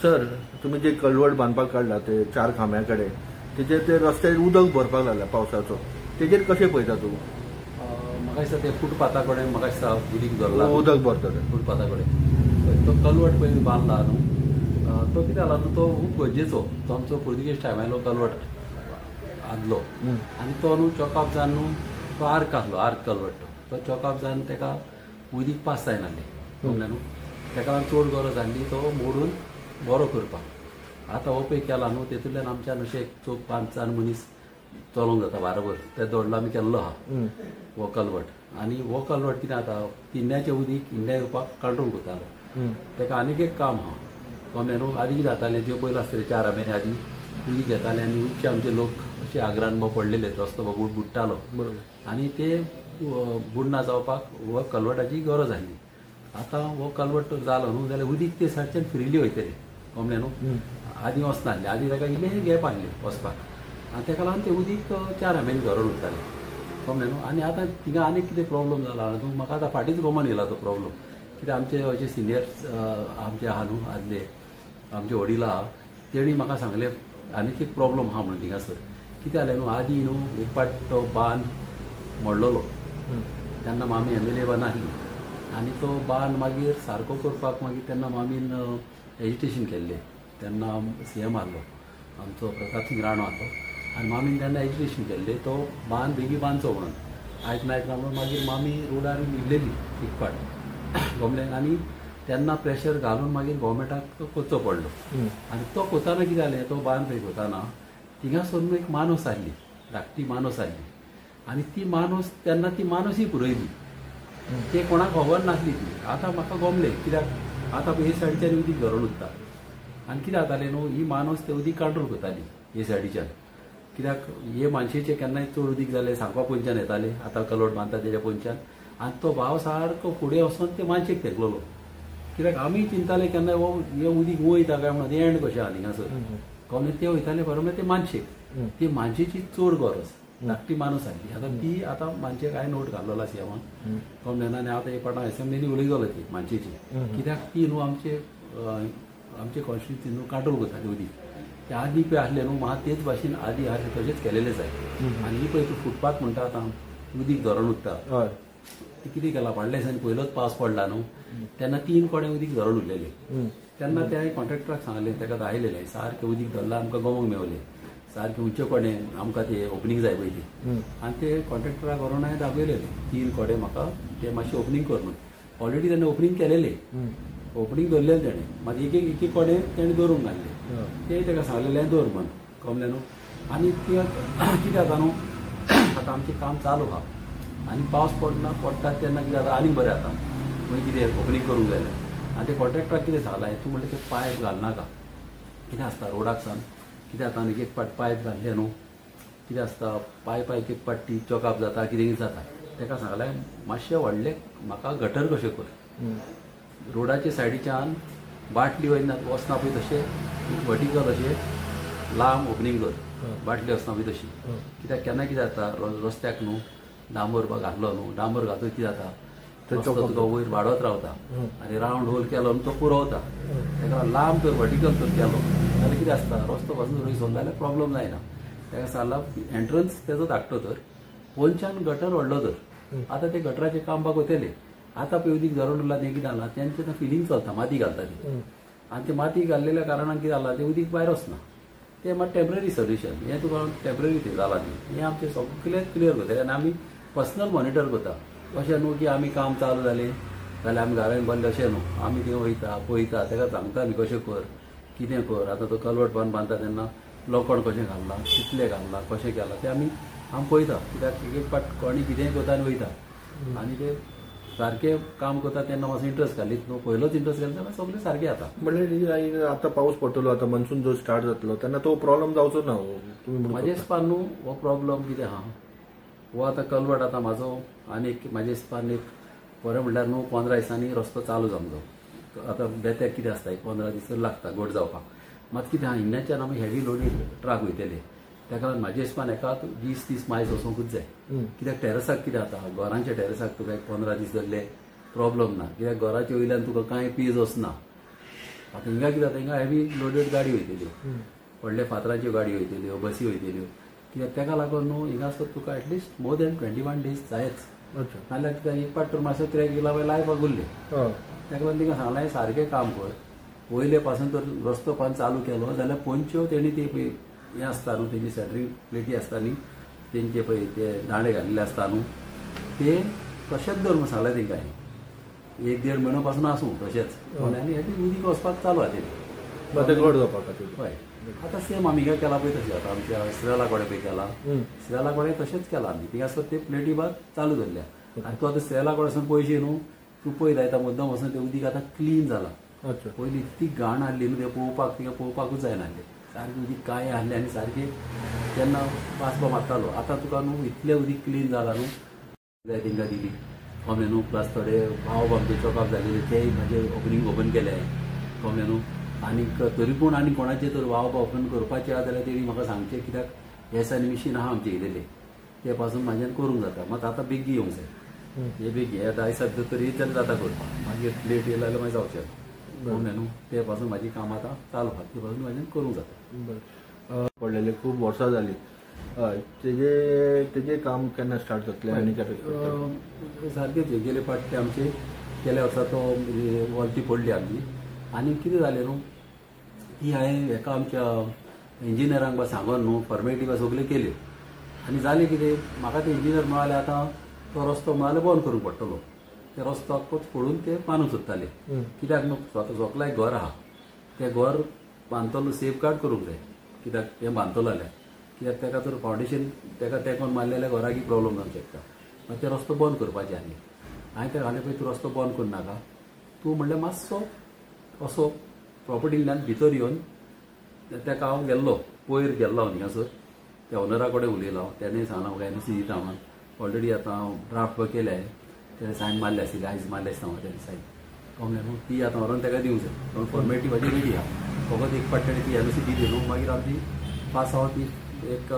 Sir तुम्ही जे कळवट बांदपाक काडला ते 4 खांब्या कडेन तेजेर ते रस्त्यार उदक भरपाक लागला पावसाचो तेजेर कशें पळयता तूं? म्हाका दिसता ते फुटपाथा कडेन म्हाका दिसता उदीक भरला उदक भरतले फुटपाथा कडेन तो कलवट पयलीं बांदला न्हू तो कितें जाला न्हू तो खूब गरजेचो तो आमचो पुर्तुगेज टायमालो कलवट आदलो आनी तो न्हू चॉकअप जावन न्हू तो आर्क आसलो आर्क कलवट तो चॉकअप जावन ताका उदीक पास जायनासलें कळ्ळें न्हू ताका लागून चड गरज आसली तो मोडून बरो करपाक आतां हो पळय केला न्हू तेतूंतल्यान आमच्यान अशें 4-5 जाण मनीस चलोवंक जाता बरोबर ते दोडलो आमी केल्लो आहा हो कलवट आनी हो कलवट कितें जाता पिन्न्याचें उदीक इंडिया येवपाक कंट्रोल करतालो ताका आनीक एक काम आहा कळ्ळें न्हू आदी कितें जातालें ज्यो पयलो आसतलें 4 म्हयने आदी उदीक येतालें आनी उदचे आमचे लोक अशे आग्रान पडलेले रस्तो बुडटालो आनी ते बुडना जावपाक हो कलवटाची गरज आसली आतां हो कलवट जालो न्हू जाल्यार उदीक ते सायडच्यान फ्रिली वयतलें कळ्ळें न्हू आदी वचनासलें आदी ताका इल्लें गॅप आसलें वचपाक आनी ताका लागून तें उदीक 4 म्हयने धरून उरतालें कळ्ळें न्हू आनी आतां थिंगा आनीक कितें प्रॉब्लम जाला न्हू म्हाका आतां फाटींच गमन येयला तो प्रॉब्लम कित्याक आमचे अशे सिनियर्स आमचे आहा न्हू आदले आमचे वडील आहा तेणी म्हाका सांगलें आनीक एक प्रॉब्लम आहा म्हणून थिंगासर कितें जालें न्हू आदी न्हू एक पाट तो बांद मोडलोलो तेन्ना मामी अवेलेबल नासली आनी तो बांद मागीर सारको करपाक मागीर तेन्ना मामीन एजिटेशन केल्लें तेन्ना CM आहलो आमचो प्रताप सिंग राणो आहलो आनी मामीन तेन्ना एजिटेशन केल्लें तो बांद बेगी बांदचो म्हणून आयकना म्हणून मागीर मामी रोडार न्हिदलेली एक पाट गमलें आनी तेन्ना प्रेशर घालून मागीर गोवमेंटाक कोचो पडलो आनी तो कोताना कितें जालें तो बांद पळय कोताना थिंगासर न्हू एक मानूस आसली धाकटी मानूस आसली आनी ती मानूस तेन्ना ती मानूसय पुरयली ते कोणाक खबर नासली ती आतां म्हाका गमलें कित्याक आतां हे सायडीच्यान उदीक धरून उरता आनी कितें जातालें न्हू ही मानूस तें उदीक कंट्रोल करताली हे सायडीच्यान कित्याक हे मानशेचें केन्नाय चड उदीक जालें सांगपा पोंच्यान येतालें आतां कलवट बांदता तेज्या पोंच्यान आनी तो भाव सारको फुडें वचून ते मानशेक तेंकलोलो कित्याक आमी चिंताले केन्ना हो हे उदीक वयता काय म्हणून एंड कशें आहा थिंगासर कळ्ळें ते वयताले बरोबर ते मानशेक ती मानशेची चड गरज धाकटी माणूस आसली आतां ती आतां मानशेक हांवें नोट घाल्लोलो CMान कळ्ळें आनी आतां हे पाटां एसेंब्लीनी उलयतलो ती मानशेची कित्याक ती न्हू आमचे कॉन्स्टिट्युन्सी न्हू कंट्रोल करताली उदीक ते आदी पळय आसले न्हू म्हाका तेच भाशेन आदी आसले तशेंच केलेले जाय आनी ही पळय तूं फुटपाथ म्हणटा आतां उदीक धरून उरता ते कितें केलां फाटल्या दिसांनी पयलोच पावस पडला न्हू तेन्ना 3 कोडे उदीक धरून उरलेले तेन्ना त्या कॉन्ट्रॅक्टराक सांगलें ताका दायलेलें सारकें उदीक धरलां आमकां गमोंक मेवलें सारकें उंचे कोडे आमकां ते ओपनिंग जाय पळय ती आनी ते कॉन्ट्रॅक्टराक व्हरोन हांवें दाखयलेलें 3 कोडे म्हाका ते मातशें ओपनिंग कर म्हणून ऑलरेडी तेणें ओपनिंग केलेलें ओपनिंग धरलेलें तेणें मागीर एक कोडे तेणें दवरूंक घातले ते ताका सांगलेलें दवर म्हणून कळ्ळें न्हू आनी कितें जाता न्हू आतां आमचें काम चालू आहा आनी पावस पडटा तेन्ना कितें जाता आनीक बरें जाता मागीर कितें ओपनिंग करूंक जाय आनी ते कॉन्ट्रॅक्टराक कितें सांगलां तूं म्हणलें ते पायप घालनाका कितें आसता रोडाक सावन कितें जाता न्ही एक पाट पायप घातले न्हू कितें आसता पायपाक एक पाट ती चॉकअप जाता कितें जाता ताका सांगलें मातशें व्हडलें म्हाका गटर कशें कर रोडाचे सायडीच्यान बाटली वयना वचना पळय तशें वर्टिकल अशें लांब ओपनिंग कर बाटली वचना पळय तशी कित्याक केन्ना कितें जाता रस्त्याक न्हू डांबर घातलो न्हू डांबर घातलो कितें जाता रस्तो तुका वयर वाडत रावता आनी रावंड होल केलो न्हू तो पुरवता ताका लांब तर वर्टिकल तर केलो जाल्यार कितें आसता रस्तो पासून रयसोन जाल्यार प्रॉब्लम जायना ताका सांगलां एंट्रन्स तेजो धाकटो तर पोंच्यान गटर व्हडलो तर आतां ते गटराचें काम बाग वयतलें आतां पळय उदीक धरून उरलां तें कितें जालां तेंचें फिलींग चलता माती घालता ती आनी ते माती घाल्लेल्या कारणान कितें जालां तें उदीक भायर वचना तें मात टेम्पररी सोल्युशन हें तुका टेम्पररी तें जालां न्ही हें आमचें सगळें क्लियर करतलें आनी आमी पर्सनल मॉनिटर करता अशें न्हू की आमी काम चालू जालें जाल्यार आमी घरान बंद अशें न्हू आमी थंय वयता पळयता ताका सांगता न्ही कशें कर कितें कर आतां तो कलवट बांदता तेन्ना लोकण कशें घाललां कितलें घाललां कशें केलां तें आमी पळयता कित्याक एक पाट कोणी कितेंय करता आनी वयता आनी ते सारकें काम करता तेन्ना मातसो इंट्रस्ट घालीत न्हू पयलोच इंट्रस्ट घाली जाल्यार सगळें सारकें जाता म्हणजे आतां पावस पडटलो आतां मनसून जो स्टार्ट जातलो तेन्ना तो प्रॉब्लम जावचो ना म्हाजे हिसपान न्हू हो प्रॉब्लम कितें आहा हो आतां कलवट आतां म्हाजो आनीक म्हाजे हिसपान एक बरें म्हणल्यार न्हू 15 दिसांनी रस्तो चालू जावंक आतां बेत्याक कितें आसता एक 15 दीस लागता गोड जावपाक मात कितें आहा हिंगाच्यान आमी हेवी लोडेड ट्रक वयतले ताका लागून म्हाजे हिसपान एका 20-30 मायल्स वचोंकूच जाय कित्याक टॅरसाक कितें जाता घरांच्या टॅरसाक तुका एक 15 दीस धरले प्रॉब्लम ना कित्याक घराच्या वयल्यान तुका कांय पीज वचना आता हिंगा कितें जाता हिंगा हेवी लोडेड गाडी वयतल्यो व्हडल्या फातराच्यो गाडी वयतल्यो बसी वयतल्यो कित्याक तेका लागून न्हू हिंगा तुका एटलिस्ट मोर दॅन 21 days जायच नाल्यार तुका एक पाट मातसो ट्रॅक गेला पळय लायफाक उरले तेका लागून तिका सांगलें सारकें काम कर वयले पासून तर रस्तो पान चालू केलो जाल्यार पोंच्यो तेणी ती पळय हें आसता न्हू तेजी सेंटरींग प्लेटी आसता न्ही तेंचे पळय ते दांडे घाल्लेले आसता न्हू ते तशेंच दवर म्हणून सांगलें तेंकां हांवें 1-1.5 म्हयनो पासून आसूं तशेंच आनी हें उदीक वचपाक चालू आहा तें घट जावपा खातीर हय आतां सेम आमी हिंगा केला पळय तशें आतां आमच्या श्रेला कडेन पळय केला श्रेला कडेन तशेंच केलां आमी थिंगासर ते प्लेटी बाद चालू दवरल्या आनी तूं आतां श्रेला कडेन वचून पयशे न्हू तूं पळय लायता मुद्दम वचून तें उदीक आतां क्लीन जालां पयलीं इतली घाण आहली न्हू तें पळोवपाक तिका पळोवपाकूच जायनाहलें सारकें उदीक काय आहलें आनी सारकें तेन्ना वासपा मारतालो आतां तुका न्हू इतलें उदीक क्लीन जालां न्हू जाय तेंकां दिली कमले न्हू प्लस थोडे भाव आमचे चॉकअप जालेले तेय म्हाजे ओपनिंग ओपन केले कमले न्हू आनीक तरी पूण आनी कोणाचे तर वाव ओपन करपाचे आहा जाल्यार तेणी म्हाका सांगचें कित्याक येस आनी मिशीन आहा आमचे गेलेले ते पासून म्हाज्यान करूंक जाता मात आतां बेगी येवंक जाय हे बेगी आतां आयज सद्या तरी तेन्ना जाता करपाक मागीर प्लेट येयला जाल्यार मागीर जावचें कमले न्हू ते पासून म्हाजी काम आतां चालू आहा ते पासून म्हाज्यान करूंक जाता पडलेले खूब वर्सां जालीं हय तेजे काम केन्ना स्टार्ट जातलें आनी सारकेंच गेले पाट ते आमचे गेल्या वर्सा तो वॉलटी पडली आमची आनी कितें जालें न्हू की हांवें हेका आमच्या इंजिनियरांक बा सांगून न्हू फॉर्मेलिटी बा सगल्यो केल्यो आनी जालें कितें म्हाका ते इंजिनियर मेळाले आतां तो रस्तो मेळालो बंद करूंक पडटलो ते रस्तो आख्खोच फोडून ते बांदूंक सोदताले कित्याक न्हू स्वतः एक घर आहा तें घर बांदतलो सेफ गार्ड करूंक जाय कित्याक तें बांदतलो जाल्यार कित्याक तेका तर फावंडेशन तेका तेकोन मारलें जाल्यार घराकी प्रॉब्लम जावंक शकता मागीर ते रस्तो बंद करपाचे आनी हांवें तेका सांगलें पळय तूं रस्तो बंद करनाका तूं म्हणलें मातसो असो प्रॉपर्टींतल्यान भितर येवन तेका हांव गेल्लो पयर गेल्लो हांव थिंगासर त्या ओनरा कडेन उलयलो तेणें सांगलां म्हाका एनओसी दिता म्हणून ऑलरेडी आतां हांव ड्राफ्ट केले तेणें सायन मारले आशिल्ले आयज मारले आसता हांव तेणें सायन कमलें न्हू ती आतां व्हरोन तेका दिवंक जाय पूण फॉर्मेलिटी म्हाजी रेडी आहा फकत एक पाट तेणें ती एनओसी दिली न्हू मागीर आमची पास हांव ती एक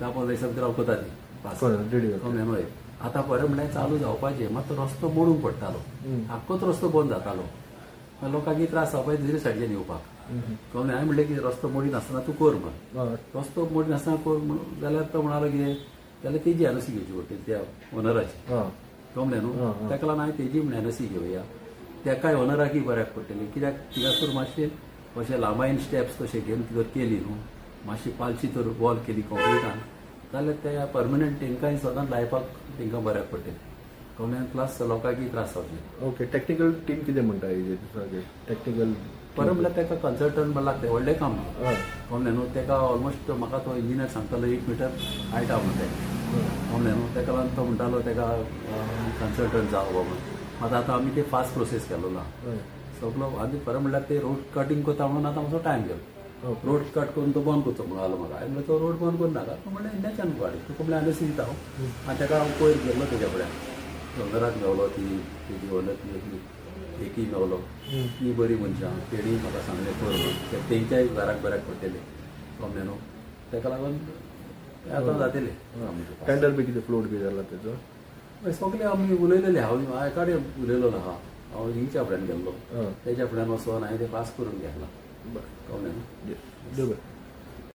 10-15 दिसां भितर हांव कोता ती पास कमलें न्हू आतां बरें म्हणल्यार चालू जावपाचें मात तो रस्तो मोडूंक पडटालो आख्खोच रस्तो बंद जातालो लोकांक त्रास जावपाक दुसरे सायडीच्यान येवपाक कमलें हांवें म्हणलें की रस्तो मोडी नासतना तूं कर म्हण रस्तो मोडी नासतना कर म्हणून जाल्यार तो म्हणालो कितें जाल्यार तेजी एनओसी घेवची पडटली त्या ओनराची कमलें न्हू तेका लागून हांवें तेजी म्हण एनओसी घेवया तेकाय ओनराकय बऱ्याक पडटली कित्याक थिंगासर मातशें अशें लांबायन स्टेप्स तशें घेवन जर केली न्हू मातशी पालची तर वॉल केली कॉन्क्रिटान जाल्यार त्या परमनंट तेंकांय सदांच लायपाक तेंकां बऱ्याक पडटलें कमलें प्लस लोकांकय त्रास जावचे ओके टेक्निकल टीम कितें म्हणटा हेजेर टेक्निकल बरें म्हणल्यार तेका कन्सल्टंट म्हणल्यार लागता व्हडलें काम कमलें न्हू तेका ऑलमोस्ट म्हाका तो इंजिनियर सांगतालो 1 मीटर हायट आहा म्हणून तें कमलें न्हू तेका लागून तो म्हणटालो तेका कन्सल्टंट जावं म्हणून मात आतां आमी ते फास्ट प्रोसेस केल्लो आहा सगळो आनी बरें म्हणल्यार ते रोड कटींग करता म्हणून आतां मातसो टायम गेलो रोड कट करून तो बंद करचो म्हणून आलो म्हाका हांवें तो रोड बंद करनाका तो म्हणल्यार इंडियाच्यान गाडी तो कमलें एनओसी दिता हांव आनी तेका हांव पयर गेल्लो तेज्या फुड्यान ओनराक मेवलो तेजी ओनर एकय मेवलो ती बरी मनशां तेणी म्हाका सांगलें कर म्हणून तेंच्याय घराक बऱ्याक पडटलें कमलें न्हू तेका लागून आतां जातलें टेंडर बी कितें फ्लोट बी जाला तेजो सगळें आमी उलयलेले हांव एकाडे उलयलो आहा हांव हिंच्या फुड्यान गेल्लो तेज्या फुड्यान वचोन हांवें तें पास करून घेतला कमलें न्हू